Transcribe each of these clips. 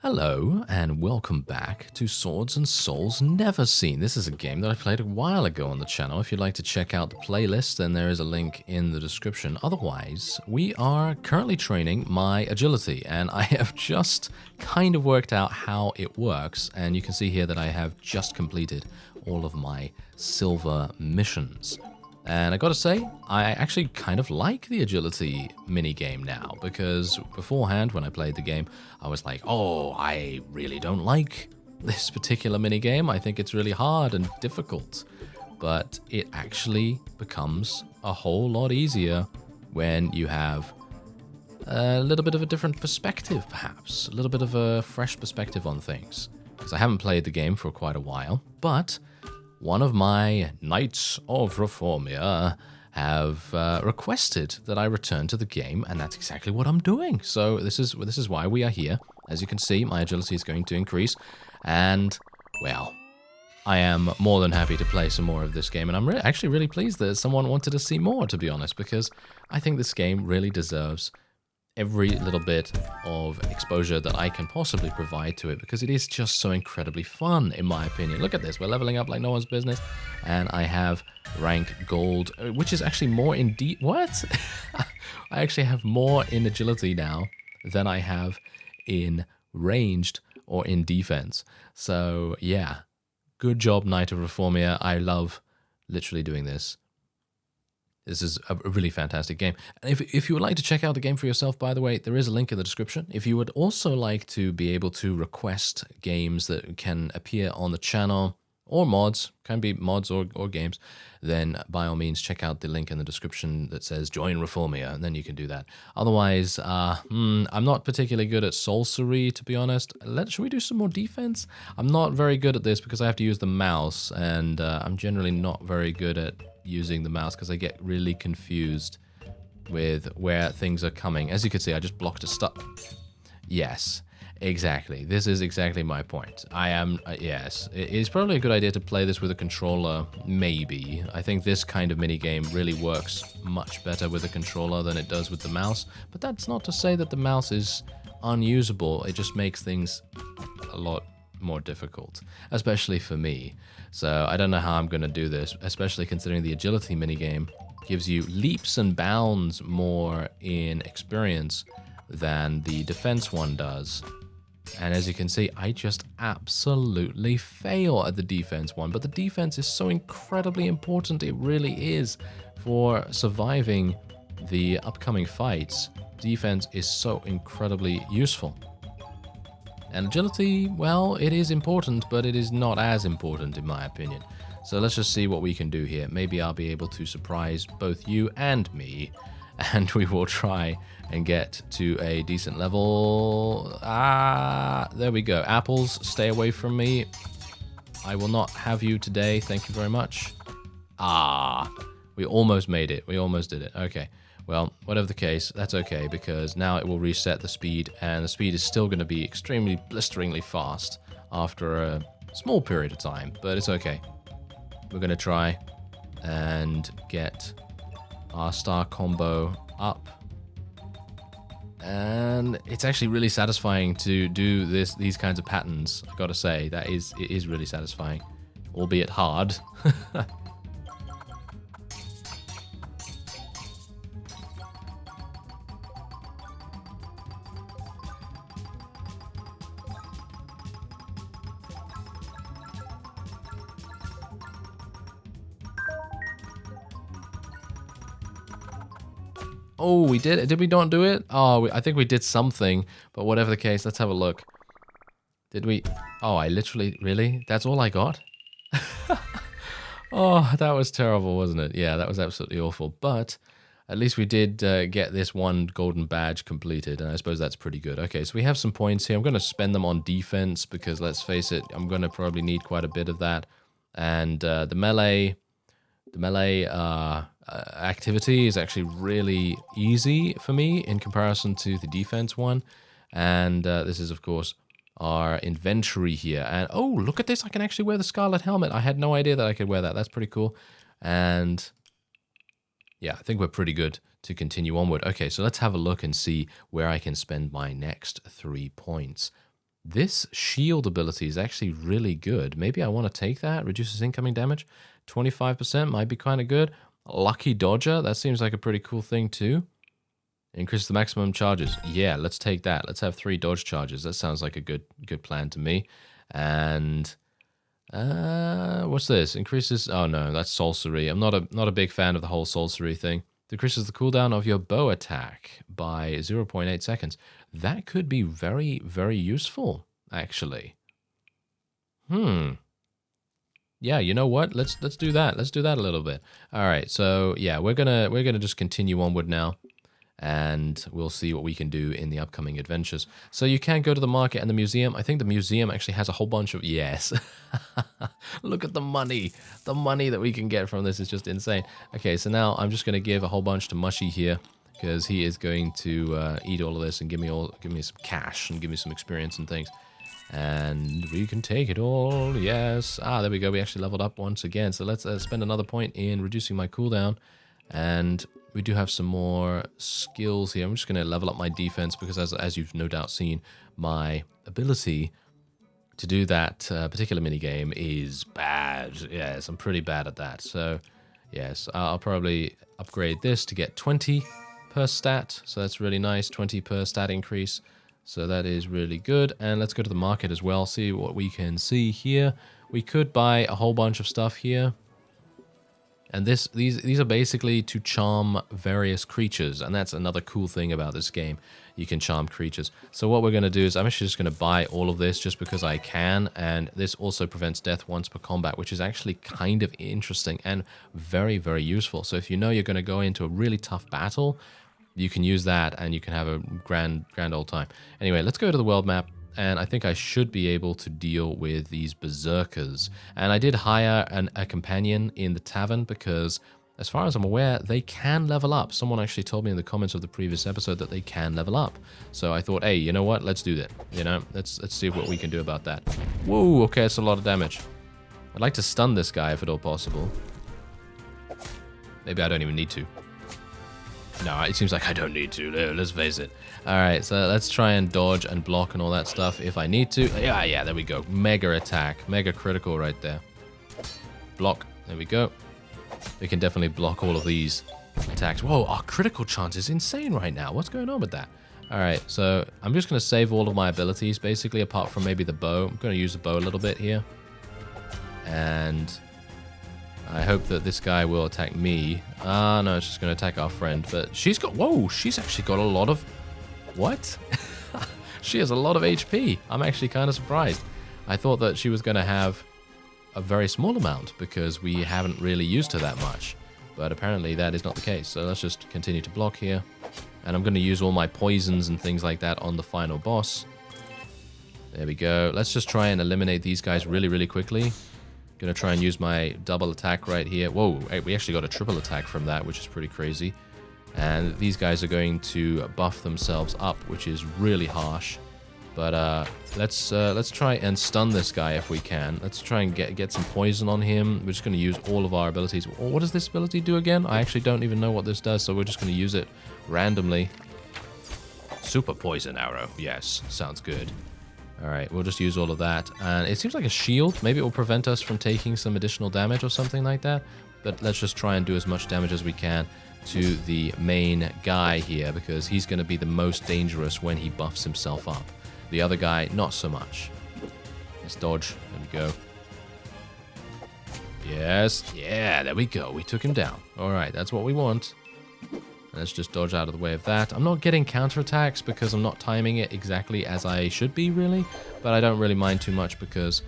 Hello, and welcome back to Swords and Souls Neverseen. This is a game that I played a while ago on the channel. If you'd like to check out the playlist, then there is a link in the description. Otherwise, we are currently training my agility, and I have just kind of worked out how it works, and you can see here that I have just completed all of my silver missions. And I gotta say, I actually kind of like the agility minigame now, because beforehand, when I played the game, I was like, oh, I really don't like this particular minigame. I think it's really hard and difficult. But it actually becomes a whole lot easier when you have a little bit of a different perspective, perhaps. A little bit of a fresh perspective on things. Because I haven't played the game for quite a while, but one of my Knights of Reformia have requested that I return to the game, and that's exactly what I'm doing. So this is why we are here. As you can see, my agility is going to increase, and, well, I am more than happy to play some more of this game, and I'm actually really pleased that someone wanted to see more, to be honest, because I think this game really deserves every little bit of exposure that I can possibly provide to it, because it is just so incredibly fun, in my opinion. Look at this, we're leveling up like no one's business, and I have rank gold, which is actually more in what? I actually have more in agility now than I have in ranged or in defense. So yeah, good job, Knight of Reformia. I love literally doing this. This is a really fantastic game. And if you would like to check out the game for yourself, by the way, there is a link in the description. If you would also like to be able to request games that can appear on the channel, or mods, can be mods or games, then by all means check out the link in the description that says Join Reformia, and then you can do that. Otherwise, I'm not particularly good at Soulcery, to be honest. Should we do some more defense? I'm not very good at this because I have to use the mouse, and I'm generally not very good at using the mouse because I get really confused with where things are coming. As you can see, I just blocked a stuff. Yes, exactly. This is exactly my point. I am, yes, it's probably a good idea to play this with a controller, maybe. I think this kind of minigame really works much better with a controller than it does with the mouse, but that's not to say that the mouse is unusable. It just makes things a lot more difficult, especially for me. So I don't know how I'm going to do this, especially considering the agility minigame gives you leaps and bounds more in experience than the defense one does. And as you can see, I just absolutely fail at the defense one. But the defense is so incredibly important. It really is for surviving the upcoming fights. Defense is so incredibly useful. And agility, well, it is important, but it is not as important in my opinion. So let's just see what we can do here. Maybe I'll be able to surprise both you and me, and we will try and get to a decent level. There we go. Apples, stay away from me. I will not have you today. Thank you very much. We almost made it. We almost did it. Okay. Well, whatever the case, that's okay, because now it will reset the speed, and the speed is still going to be extremely blisteringly fast after a small period of time, but it's okay. We're going to try and get our star combo up. And it's actually really satisfying to do these kinds of patterns, I gotta say. It is really satisfying, albeit hard. Oh, we did it. Did we not do it? Oh, I think we did something, but whatever the case, let's have a look. Did we? Oh, I literally, really? That's all I got? Oh, that was terrible, wasn't it? Yeah, that was absolutely awful. But at least we did get this one golden badge completed, and I suppose that's pretty good. Okay, so we have some points here. I'm going to spend them on defense because, let's face it, I'm going to probably need quite a bit of that. And the melee activity is actually really easy for me in comparison to the defense one. And this is, of course, our inventory here. And oh, look at this. I can actually wear the Scarlet Helmet. I had no idea that I could wear that. That's pretty cool. And yeah, I think we're pretty good to continue onward. Okay, so let's have a look and see where I can spend my next 3 points. This shield ability is actually really good. Maybe I want to take that. Reduces incoming damage. 25% might be kind of good. Lucky Dodger. That seems like a pretty cool thing too. Increase the maximum charges. Yeah, let's take that. Let's have 3 dodge charges. That sounds like a good plan to me. And what's this? Increases. Oh no, that's Soulcery. I'm not a big fan of the whole Soulcery thing. Decreases the cooldown of your bow attack by 0.8 seconds. That could be very, very useful, actually. Yeah, you know what? Let's do that. Let's do that a little bit. All right. So yeah, we're gonna just continue onward now, and we'll see what we can do in the upcoming adventures. So you can go to the market and the museum. I think the museum actually has a whole bunch of... Yes. Look at the money. The money that we can get from this is just insane. Okay, so now I'm just going to give a whole bunch to Mushy here, because he is going to eat all of this and give me some cash and give me some experience and things. And we can take it all. Yes. Ah, there we go. We actually leveled up once again. So let's spend another point in reducing my cooldown. And we do have some more skills here. I'm just going to level up my defense because, as you've no doubt seen, my ability to do that particular minigame is bad. Yes, I'm pretty bad at that. So, yes, I'll probably upgrade this to get 20 per stat. So that's really nice. 20 per stat increase. So that is really good. And let's go to the market as well, see what we can see here. We could buy a whole bunch of stuff here. And these are basically to charm various creatures, and that's another cool thing about this game. You can charm creatures. So what we're going to do is I'm actually just going to buy all of this just because I can, and this also prevents death once per combat, which is actually kind of interesting and very, very useful. So if you know you're going to go into a really tough battle, you can use that and you can have a grand old time. Anyway, let's go to the world map. And I think I should be able to deal with these berserkers. And I did hire a companion in the tavern because, as far as I'm aware, they can level up. Someone actually told me in the comments of the previous episode that they can level up. So I thought, hey, you know what? Let's do that. You know, let's see what we can do about that. Whoa, okay, that's a lot of damage. I'd like to stun this guy if at all possible. Maybe I don't even need to. No, it seems like I don't need to. Let's face it. Alright, so let's try and dodge and block and all that stuff if I need to. Yeah, there we go. Mega attack. Mega critical right there. Block. There we go. We can definitely block all of these attacks. Whoa, our critical chance is insane right now. What's going on with that? Alright, so I'm just going to save all of my abilities, basically, apart from maybe the bow. I'm going to use the bow a little bit here. And I hope that this guy will attack me. Ah, no, it's just going to attack our friend. But she's got... Whoa, she's actually got a lot of... What? She has a lot of HP. I'm actually kind of surprised. I thought that she was going to have a very small amount because we haven't really used her that much. But apparently that is not the case. So let's just continue to block here. And I'm going to use all my poisons and things like that on the final boss. There we go. Let's just try and eliminate these guys really, really quickly. Gonna try and use my double attack right here. Whoa, hey, we actually got a triple attack from that, which is pretty crazy. And these guys are going to buff themselves up, which is really harsh. But let's try and stun this guy if we can. Let's try and get some poison on him. We're just going to use all of our abilities. What does this ability do again? I actually don't even know what this does, so we're just going to use it randomly. Super poison arrow. Yes, sounds good. Alright, we'll just use all of that. And it seems like a shield. Maybe it will prevent us from taking some additional damage or something like that. But let's just try and do as much damage as we can to the main guy here, because he's going to be the most dangerous when he buffs himself up. The other guy, not so much. Let's dodge. There we go. Yes. Yeah, there we go. We took him down. Alright, that's what we want. Let's just dodge out of the way of that. I'm not getting counterattacks because I'm not timing it exactly as I should be, really. But I don't really mind too much because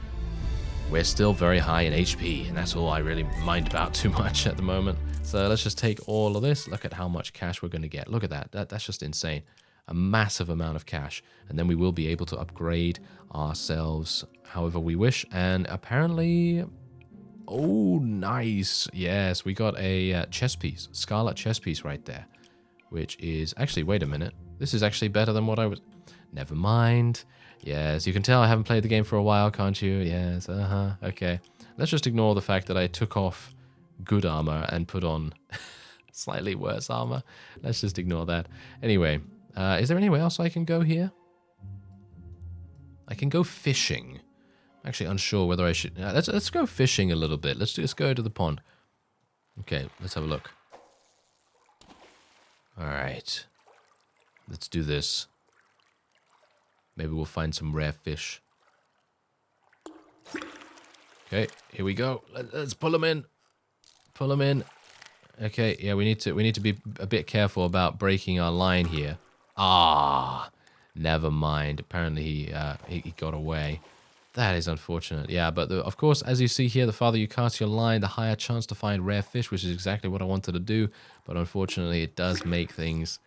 we're still very high in HP. And that's all I really mind about too much at the moment. So let's just take all of this. Look at how much cash we're going to get. Look at that. That's just insane. A massive amount of cash. And then we will be able to upgrade ourselves however we wish. And apparently... Oh, nice. Yes, we got a chess piece. Scarlet chess piece right there. Which is... Actually, wait a minute. This is actually better than what I was... Never mind. Yes, you can tell I haven't played the game for a while, can't you? Yes, okay. Let's just ignore the fact that I took off good armor and put on slightly worse armor. Let's just ignore that. Anyway, is there anywhere else I can go here? I can go fishing. I'm actually unsure whether I should... let's go fishing a little bit. Let's go to the pond. Okay, let's have a look. Alright. Let's do this. Maybe we'll find some rare fish. Okay, here we go. Let's pull them in. Pull them in. Okay, yeah, we need to be a bit careful about breaking our line here. Ah, never mind. Apparently he got away. That is unfortunate. Yeah, but of course, as you see here, the farther you cast your line, the higher chance to find rare fish, which is exactly what I wanted to do. But unfortunately, it does make things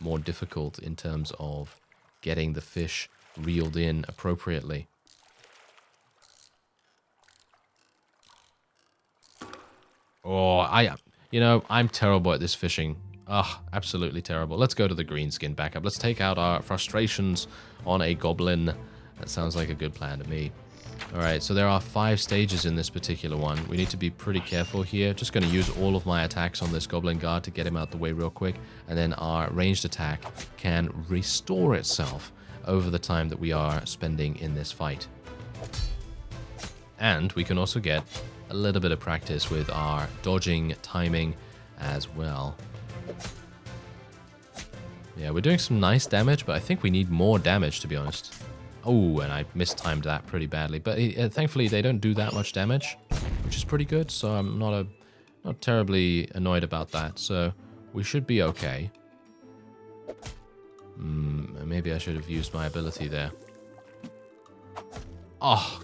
more difficult in terms of getting the fish reeled in appropriately. Oh, I'm terrible at this fishing. Ugh, absolutely terrible. Let's go to the greenskin backup. Let's take out our frustrations on a goblin. That sounds like a good plan to me. Alright, so there are 5 stages in this particular one. We need to be pretty careful here. Just going to use all of my attacks on this goblin guard to get him out the way real quick. And then our ranged attack can restore itself over the time that we are spending in this fight. And we can also get a little bit of practice with our dodging timing as well. Yeah, we're doing some nice damage, but I think we need more damage, to be honest. Oh, and I mistimed that pretty badly. But thankfully, they don't do that much damage, which is pretty good. So I'm not terribly annoyed about that. So we should be okay. Maybe I should have used my ability there. Oh,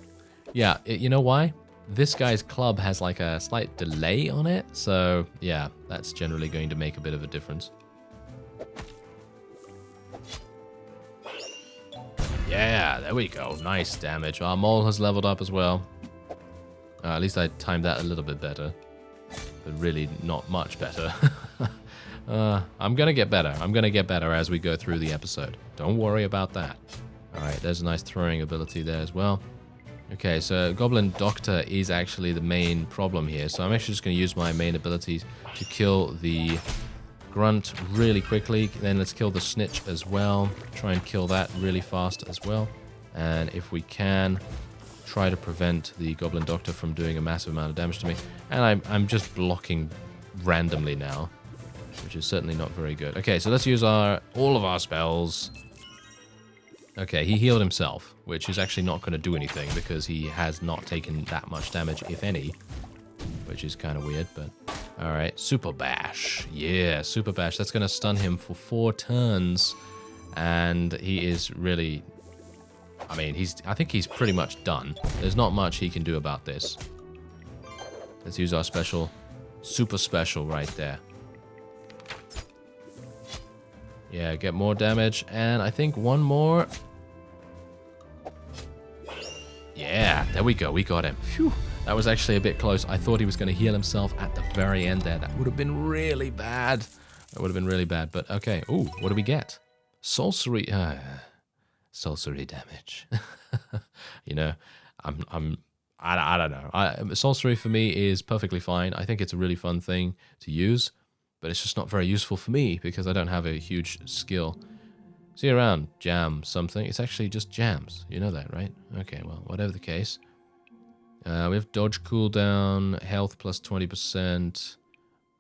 yeah. You know why? This guy's club has like a slight delay on it. So yeah, that's generally going to make a bit of a difference. Yeah, there we go. Nice damage. Our mole has leveled up as well. At least I timed that a little bit better. But really not much better. I'm going to get better. I'm going to get better as we go through the episode. Don't worry about that. Alright, there's a nice throwing ability there as well. Okay, so Goblin Doctor is actually the main problem here. So I'm actually just going to use my main abilities to kill the Grunt really quickly. Then let's kill the Snitch as well. Try and kill that really fast as well. And if we can, try to prevent the Goblin Doctor from doing a massive amount of damage to me. And I'm just blocking randomly now, which is certainly not very good. Okay, so let's use all of our spells. Okay, he healed himself, which is actually not going to do anything because he has not taken that much damage, if any, which is kind of weird, but all right. Super Bash. Yeah, Super Bash. That's going to stun him for 4 turns, and he is really... I mean, I think he's pretty much done. There's not much he can do about this. Let's use our special, super special right there. Yeah, get more damage, and I think one more. Yeah, there we go. We got him. Phew. That was actually a bit close. I thought he was going to heal himself at the very end there. That would have been really bad. That would have been really bad, but okay. Ooh, what do we get? Soulcery. Soulcery damage. You know, I don't know. Soulcery for me is perfectly fine. I think it's a really fun thing to use, but it's just not very useful for me because I don't have a huge skill. See you around, jam something. It's actually just jams. You know that, right? Okay, well, whatever the case. We have dodge cooldown, health plus 20%.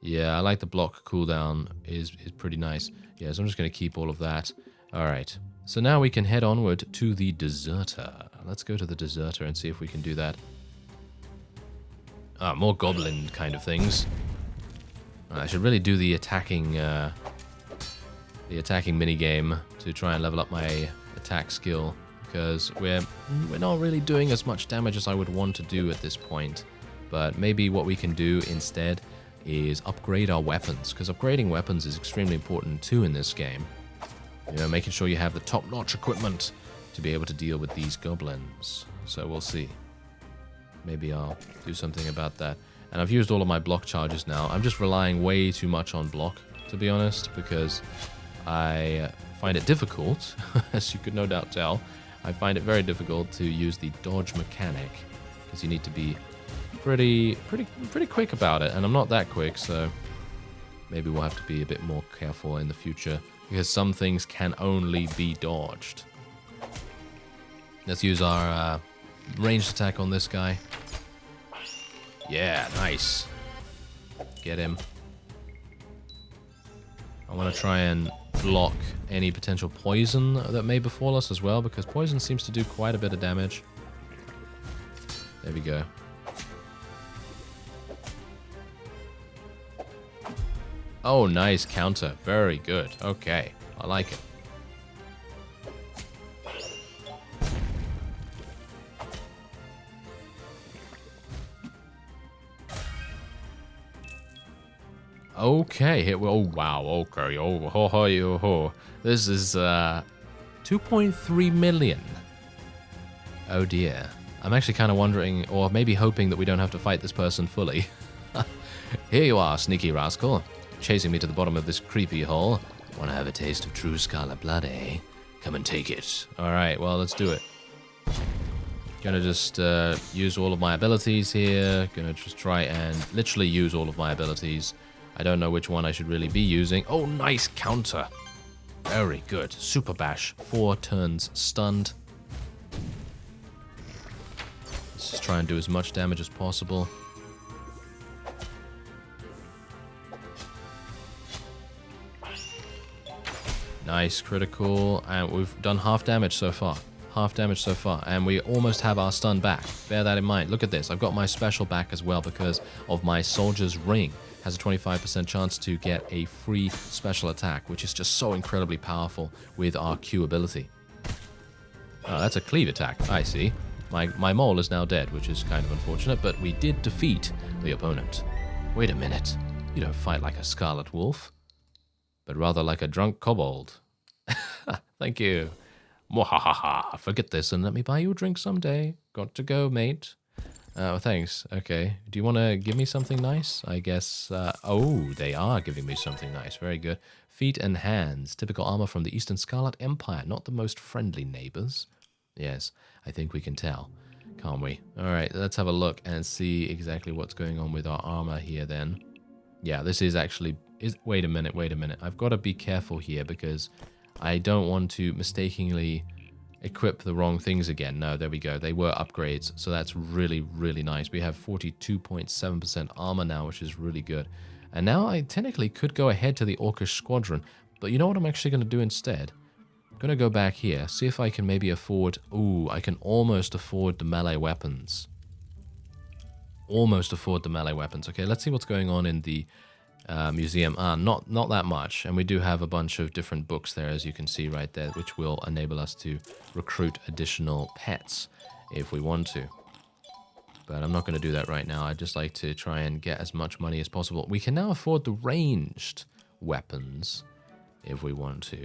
Yeah, I like the block cooldown is pretty nice. Yeah, so I'm just going to keep all of that. All right. So now we can head onward to the Deserter. Let's go to the Deserter and see if we can do that. More goblin kind of things. I should really do the attacking minigame to try and level up my attack skill, because we're not really doing as much damage as I would want to do at this point. But maybe what we can do instead is upgrade our weapons, because upgrading weapons is extremely important too in this game. You know, making sure you have the top-notch equipment to be able to deal with these goblins. So we'll see. Maybe I'll do something about that. And I've used all of my block charges now. I'm just relying way too much on block, to be honest, because I find it difficult, as you could no doubt tell. I find it very difficult to use the dodge mechanic, because you need to be pretty quick about it, and I'm not that quick, so maybe we'll have to be a bit more careful in the future, because some things can only be dodged. Let's use our ranged attack on this guy. Yeah, nice. Get him. I want to try and block any potential poison that may befall us as well, because poison seems to do quite a bit of damage. There we go. Oh, nice counter. Very good. Okay, I like it. Okay, here we. Oh wow. Okay. Oh ho ho yo ho. This is 2.3 million. Oh dear. I'm actually kind of wondering, or maybe hoping, that we don't have to fight this person fully. Here you are, sneaky rascal, chasing me to the bottom of this creepy hole. Want to have a taste of true scarlet blood, eh? Come and take it. All right. Well, let's do it. Gonna just use all of my abilities here. Gonna just try and literally use all of my abilities. I don't know which one I should really be using. Oh, nice counter. Very good. Super bash. 4 turns stunned. Let's just try and do as much damage as possible. Nice critical. And we've done half damage so far. Half damage so far. And we almost have our stun back. Bear that in mind. Look at this. I've got my special back as well because of my soldier's ring. Has a 25% chance to get a free special attack, which is just so incredibly powerful with our Q ability. Oh, that's a cleave attack. I see. My mole is now dead, which is kind of unfortunate, but we did defeat the opponent. Wait a minute. You don't fight like a scarlet wolf, but rather like a drunk kobold. Thank you. Mwahaha. Forget this and let me buy you a drink someday. Got to go, mate. Oh, thanks. Okay. Do you want to give me something nice? I guess... oh, they are giving me something nice. Very good. Feet and hands. Typical armor from the Eastern Scarlet Empire. Not the most friendly neighbors. Yes, I think we can tell. Can't we? Alright, let's have a look and see exactly what's going on with our armor here then. Yeah, this is actually... Wait a minute, wait a minute. I've got to be careful here because I don't want to mistakenly equip the wrong things again. No, there we go. They were upgrades, so that's really, really nice. We have 42.7% armor now, which is really good. And now I technically could go ahead to the Orcish Squadron, but you know what I'm actually going to do instead? I'm going to go back here, see if I can maybe afford... Ooh, I can almost afford the melee weapons. Almost afford the melee weapons. Okay, let's see what's going on in the museum. Not that much, and we do have a bunch of different books there, as you can see right there, which will enable us to recruit additional pets if we want to. But I'm not going to do that right now. I'd just like to try and get as much money as possible. We can now afford the ranged weapons if we want to.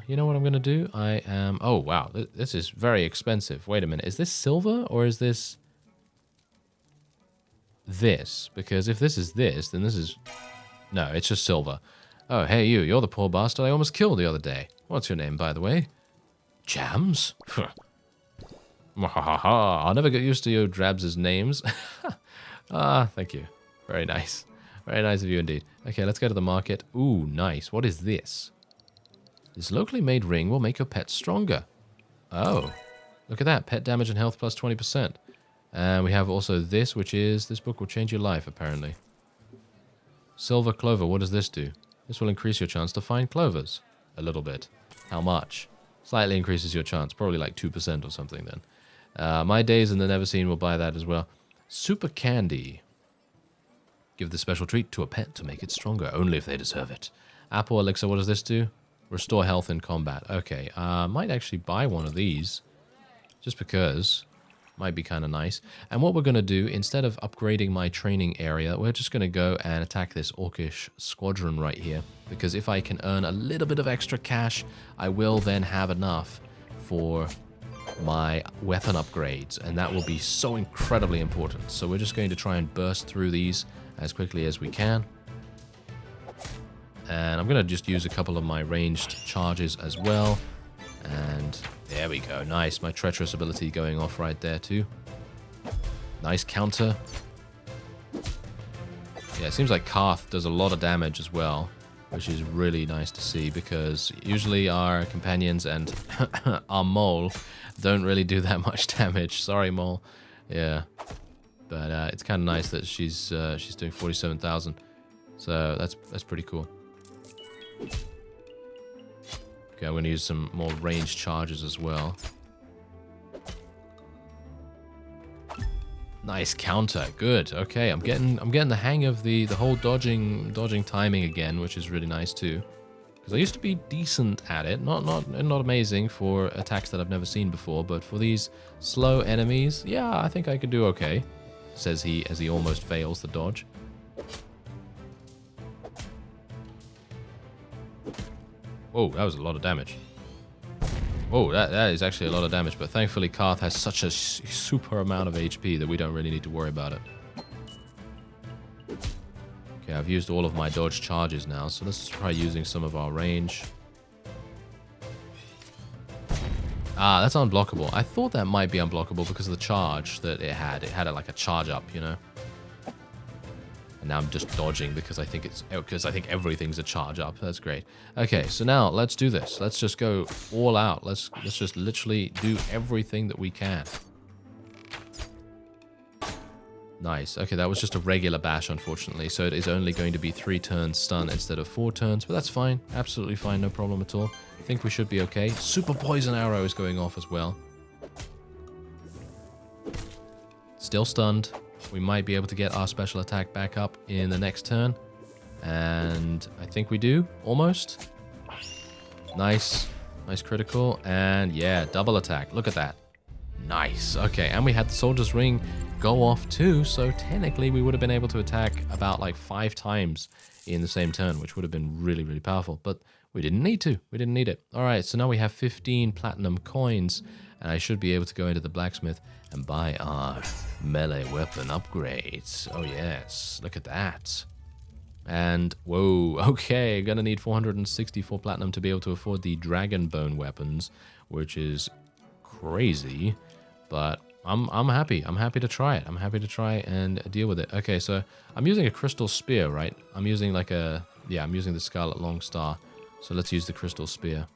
You know what I'm going to do? I am... Oh, wow. This is very expensive. Wait a minute. Is this silver or is this... this? Because if this is this, then this is... No, it's just silver. Oh, hey you. You're the poor bastard I almost killed the other day. What's your name, by the way? Jams? I'll never get used to your Drabs' names. Thank you. Very nice. Very nice of you indeed. Okay, let's go to the market. Ooh, nice. What is this? This locally made ring will make your pet stronger. Oh, look at that. Pet damage and health plus 20%. And we have also this, which is... This book will change your life, apparently. Silver clover. What does this do? This will increase your chance to find clovers. A little bit. How much? Slightly increases your chance. Probably like 2% or something then. My days in the Neverseen will buy that as well. Super candy. Give the special treat to a pet to make it stronger, only if they deserve it. Apple elixir, what does this do? Restore health in combat. Okay, might actually buy one of these. Just because. Might be kind of nice. And what we're going to do, instead of upgrading my training area, we're just going to go and attack this Orcish Squadron right here. Because if I can earn a little bit of extra cash, I will then have enough for my weapon upgrades. And that will be so incredibly important. So we're just going to try and burst through these as quickly as we can. And I'm going to just use a couple of my ranged charges as well. And there we go. Nice. My treacherous ability going off right there too. Nice counter. Yeah, it seems like Karth does a lot of damage as well. which is really nice to see because usually our companions and our mole don't really do that much damage. Sorry, mole. Yeah, but it's kind of nice that she's doing 47,000. So that's pretty cool. Okay, I'm gonna use some more ranged charges as well. Nice counter, good. Okay, I'm getting the hang of the whole dodging timing again, which is really nice too. Because I used to be decent at it, not amazing for attacks that I've never seen before, but for these slow enemies, yeah, I think I could do okay. Says he as he almost fails the dodge. Whoa, that was a lot of damage. Oh, that is actually a lot of damage, but thankfully Karth has such a super amount of HP that we don't really need to worry about it. Okay, I've used all of my dodge charges now, so let's try using some of our range. Ah, that's unblockable. I thought that might be unblockable because of the charge that it had. It had like a charge up, you know? And now I'm just dodging because I think everything's a charge up. That's great. Okay, so now let's do this. Let's just go all out. Let's just literally do everything that we can. Nice. Okay, that was just a regular bash, unfortunately. So it is only going to be 3 turns stun instead of 4 turns, but that's fine. Absolutely fine. No problem at all. I think we should be okay. Super poison arrow is going off as well. Still stunned. We might be able to get our special attack back up in the next turn. And I think we do, almost. Nice. Nice critical. And yeah, double attack. Look at that. Nice. Okay, and we had the Soldier's Ring go off too, so technically we would have been able to attack about like 5 times in the same turn, which would have been really, really powerful. But we didn't need to. We didn't need it. All right, so now we have 15 platinum coins, and I should be able to go into the blacksmith and buy our melee weapon upgrades. Oh yes, look at that. And whoa, okay, gonna need 464 platinum to be able to afford the dragon bone weapons, which is crazy, but I'm happy. I'm happy to try it. I'm happy to try and deal with it. Okay, so I'm using a crystal spear, right? I'm using like I'm using the Scarlet Longstar. So let's use the crystal spear.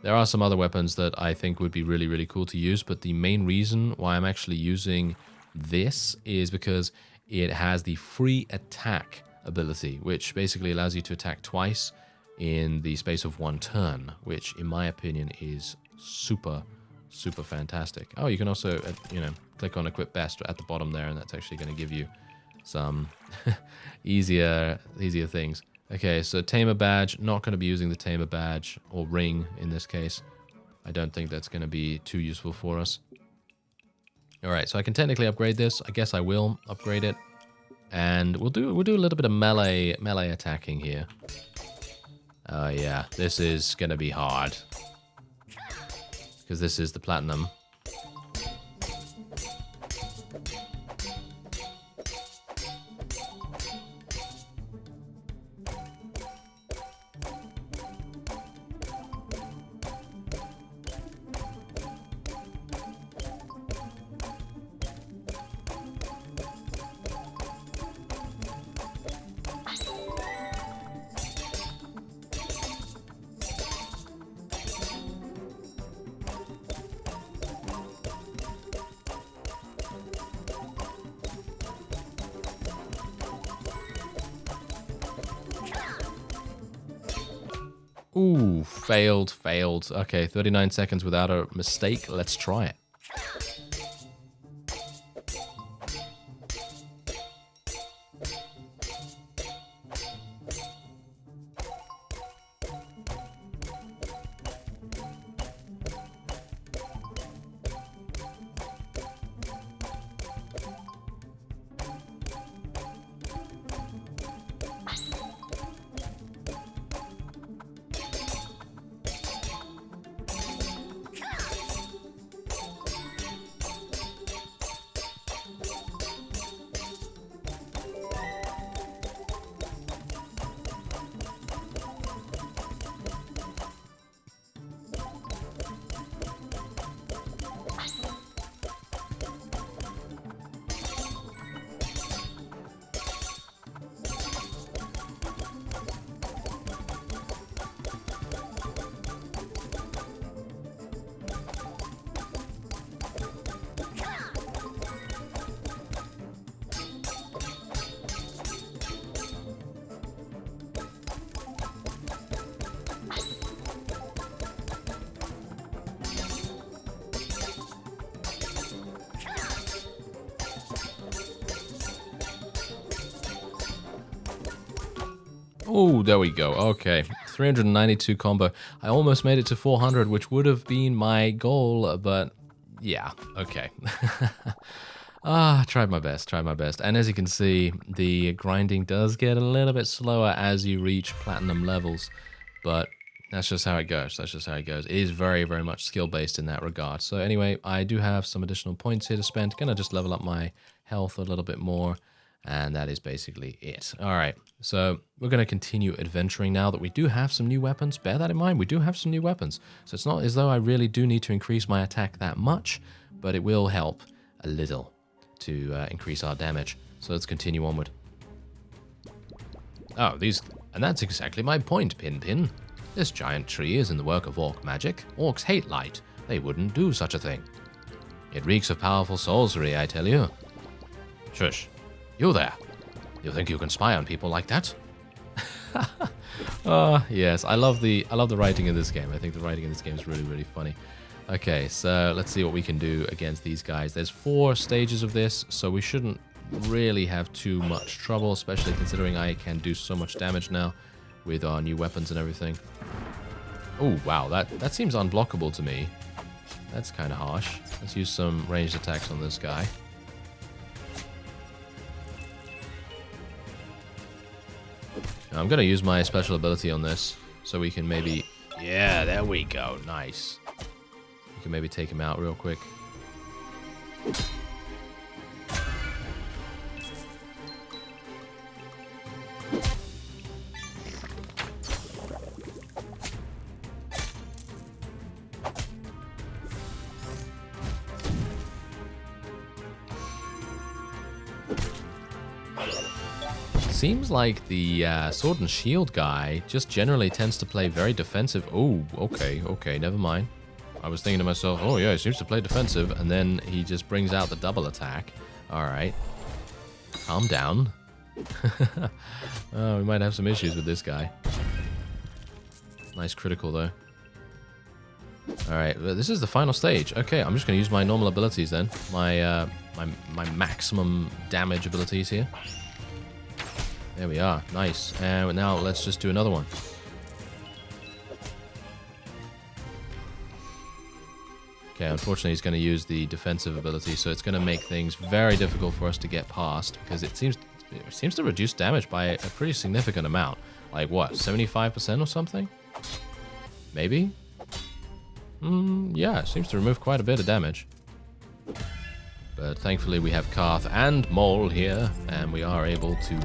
There are some other weapons that I think would be really, really cool to use, but the main reason why I'm actually using this is because it has the free attack ability, which basically allows you to attack twice in the space of 1 turn, which in my opinion is super, super fantastic. Oh, you can also, click on Equip Best at the bottom there, and that's actually going to give you some easier things. Okay, so Tamer Badge, not going to be using the Tamer Badge, or Ring in this case. I don't think that's going to be too useful for us. Alright, so I can technically upgrade this. I guess I will upgrade it. And we'll do a little bit of melee attacking here. Oh yeah, this is going to be hard. Because this is the platinum. Ooh, failed. Okay, 39 seconds without a mistake. Let's try it. Oh, there we go. Okay, 392 combo. I almost made it to 400, which would have been my goal, but yeah, okay. Tried my best. And as you can see, the grinding does get a little bit slower as you reach platinum levels, but that's just how it goes. It is very, very much skill-based in that regard. So anyway, I do have some additional points here to spend. Gonna just level up my health a little bit more, and that is basically it. All right, so we're gonna continue adventuring now that we do have some new weapons. Bear that in mind, we do have some new weapons. So it's not as though I really do need to increase my attack that much, but it will help a little to increase our damage. So let's continue onward. Oh, and that's exactly my point, Pin. This giant tree is in the work of orc magic. Orcs hate light. They wouldn't do such a thing. It reeks of powerful Soulcery, I tell you. Shush. You there. You think you can spy on people like that? Yes, I love the writing in this game. I think the writing in this game is really, really funny. Okay, so let's see what we can do against these guys. There's 4 stages of this, so we shouldn't really have too much trouble, especially considering I can do so much damage now with our new weapons and everything. Oh, wow, that seems unblockable to me. That's kind of harsh. Let's use some ranged attacks on this guy. I'm going to use my special ability on this, so we can maybe... Yeah, there we go. Nice. We can maybe take him out real quick. Seems like the sword and shield guy just generally tends to play very defensive. Oh, okay, never mind. I was thinking to myself, oh yeah, he seems to play defensive, and then he just brings out the double attack. All right, calm down. Oh, we might have some issues with this guy. Nice critical though. All right, well, this is the final stage. Okay, I'm just gonna use my normal abilities then. My maximum damage abilities here. There we are. Nice. And now let's just do another one. Okay, unfortunately he's going to use the defensive ability, so it's going to make things very difficult for us to get past, because it seems to reduce damage by a pretty significant amount. Like what, 75% or something? Maybe? Yeah, it seems to remove quite a bit of damage. But thankfully we have Karth and Mole here, and we are able to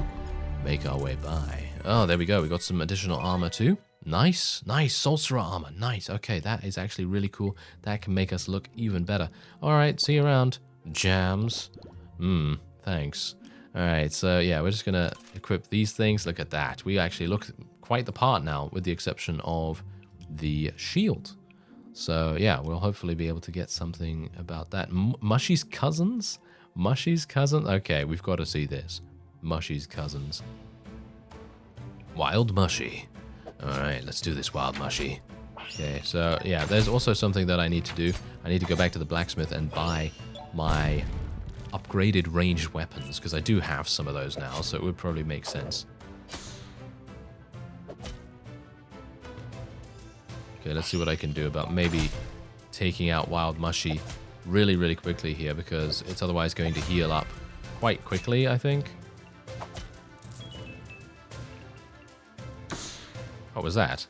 make our way by. Oh, there we go. We got some additional armor too. Nice, Soulcery armor. Nice. Okay, that is actually really cool. That can make us look even better. All right, see you around, Jams. Thanks. All right, so yeah, we're just gonna equip these things. Look at that. We actually look quite the part now, with the exception of the shield. So yeah, we'll hopefully be able to get something about that. Mushy's cousins? Mushy's cousin? Okay, we've got to see this. Mushy's cousins. Wild Mushy. Alright, let's do this, Wild Mushy. Okay, so yeah, there's also something that I need to do. I need to go back to the blacksmith and buy my upgraded ranged weapons, because I do have some of those now, so it would probably make sense. Okay, let's see what I can do about maybe taking out Wild Mushy really, really quickly here, because it's otherwise going to heal up quite quickly, I think. What was that?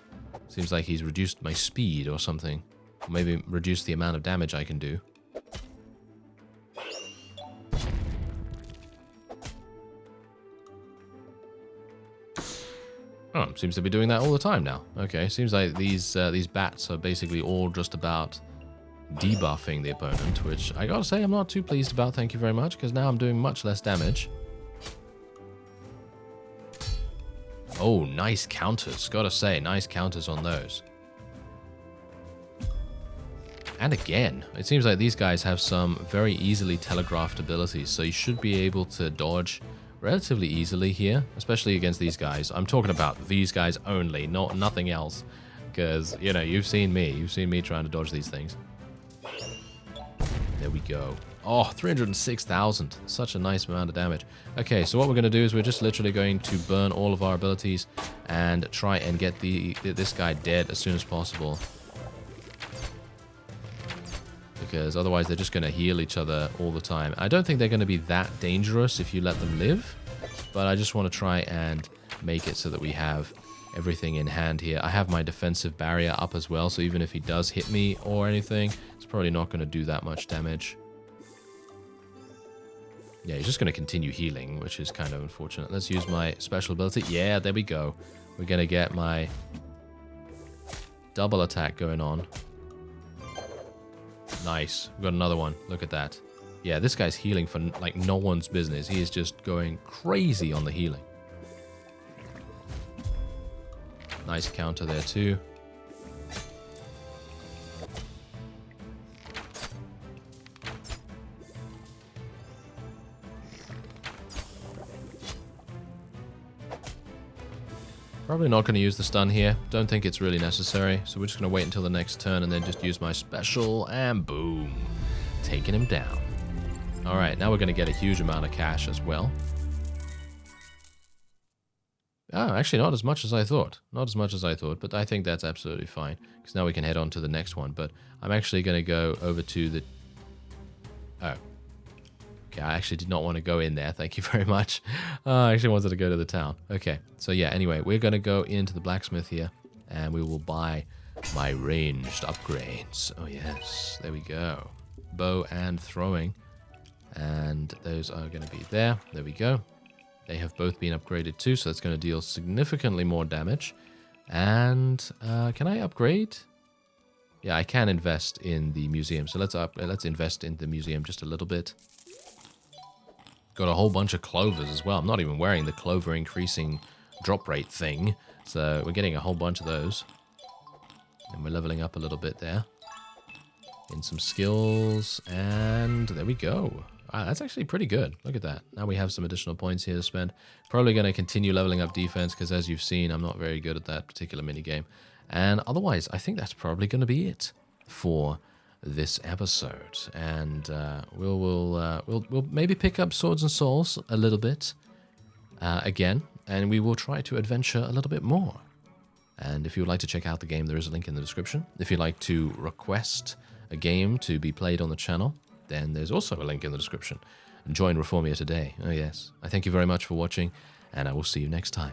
Seems like he's reduced my speed or something. Or maybe reduced the amount of damage I can do. Oh, seems to be doing that all the time now. Okay, seems like these bats are basically all just about debuffing the opponent, which I gotta say I'm not too pleased about, thank you very much, because now I'm doing much less damage. Oh, nice counters. Gotta say, nice counters on those. And again, it seems like these guys have some very easily telegraphed abilities, so you should be able to dodge relatively easily here, especially against these guys. I'm talking about these guys only, nothing else, because, you know, you've seen me trying to dodge these things. There we go. Oh, 306,000. Such a nice amount of damage. Okay, so what we're going to do is we're just literally going to burn all of our abilities and try and get this guy dead as soon as possible. Because otherwise they're just going to heal each other all the time. I don't think they're going to be that dangerous if you let them live, but I just want to try and make it so that we have everything in hand here. I have my defensive barrier up as well, so even if he does hit me or anything, it's probably not going to do that much damage. Yeah, he's just going to continue healing, which is kind of unfortunate. Let's use my special ability. Yeah, there we go. We're going to get my double attack going on. Nice. We've got another one. Look at that. Yeah, this guy's healing for like no one's business. He is just going crazy on the healing. Nice counter there too. Probably not going to use the stun here. Don't think it's really necessary. So we're just going to wait until the next turn and then just use my special and boom. Taking him down. Alright, now we're going to get a huge amount of cash as well. Oh, actually not as much as I thought. Not as much as I thought, but I think that's absolutely fine. Because now we can head on to the next one. But I'm actually going to go over to the... Oh. Okay, I actually did not want to go in there. Thank you very much. I actually wanted to go to the town. Okay, so yeah, anyway, we're going to go into the blacksmith here. And we will buy my ranged upgrades. Oh yes, there we go. Bow and throwing. And those are going to be there. There we go. They have both been upgraded too, so that's going to deal significantly more damage. And can I upgrade? Yeah, I can invest in the museum. So let's invest in the museum just a little bit. Got a whole bunch of clovers as well. I'm not even wearing the clover increasing drop rate thing. So we're getting a whole bunch of those. And we're leveling up a little bit there. In some skills. And there we go. Wow, that's actually pretty good. Look at that. Now we have some additional points here to spend. Probably going to continue leveling up defense because as you've seen, I'm not very good at that particular minigame. And otherwise, I think that's probably going to be it for this episode. And we'll maybe pick up Swords and Souls a little bit again. And we will try to adventure a little bit more. And if you would like to check out the game, there is a link in the description. If you'd like to request a game to be played on the channel, then there's also a link in the description. And join Reformia today. Oh yes. I thank you very much for watching, and I will see you next time.